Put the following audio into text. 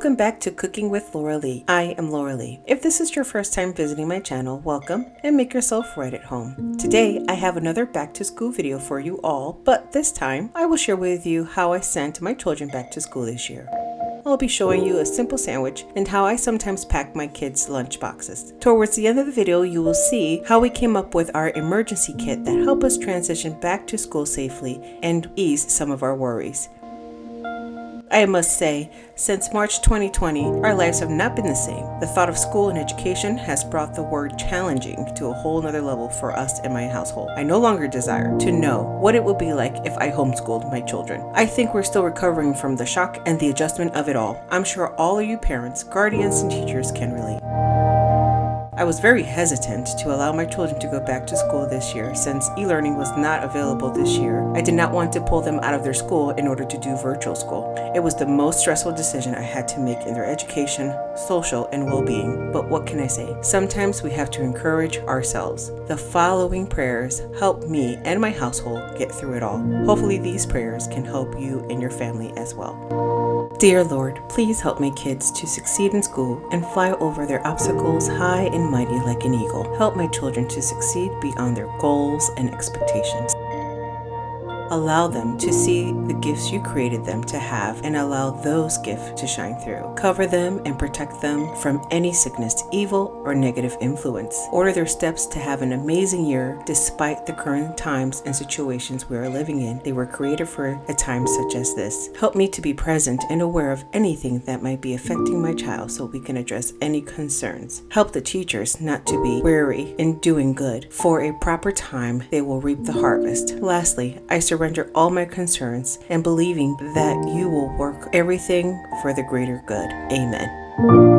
Welcome back to Cooking with Lauralee. I am Lauralee. If this is your first time visiting my channel, welcome and make yourself right at home. Today, I have another back to school video for you all, but this time, I will share with you how I sent my children back to school this year. I'll be showing you a simple sandwich and how I sometimes pack my kids' lunch boxes. Towards the end of the video, you will see how we came up with our emergency kit that helped us transition back to school safely and ease some of our worries. I must say, since March 2020, our lives have not been the same. The thought of school and education has brought the word challenging to a whole nother level for us and my household. I no longer desire to know what it would be like if I homeschooled my children. I think we're still recovering from the shock and the adjustment of it all. I'm sure all of you parents, guardians, and teachers can relate. I was very hesitant to allow my children to go back to school this year since e-learning was not available this year. I did not want to pull them out of their school in order to do virtual school. It was the most stressful decision I had to make in their education, social, and well-being. But what can I say? Sometimes we have to encourage ourselves. The following prayers helped me and my household get through it all. Hopefully these prayers can help you and your family as well. Dear Lord, please help my kids to succeed in school and fly over their obstacles high and mighty like an eagle. Help my children to succeed beyond their goals and expectations. Allow them to see the gifts you created them to have and allow those gifts to shine through. Cover them and protect them from any sickness, evil, or negative influence. Order their steps to have an amazing year despite the current times and situations we are living in. They were created for a time such as this. Help me to be present and aware of anything that might be affecting my child so we can address any concerns. Help the teachers not to be weary in doing good. For a proper time, they will reap the harvest. Lastly, I surrender all my concerns and believing that you will work everything for the greater good. Amen.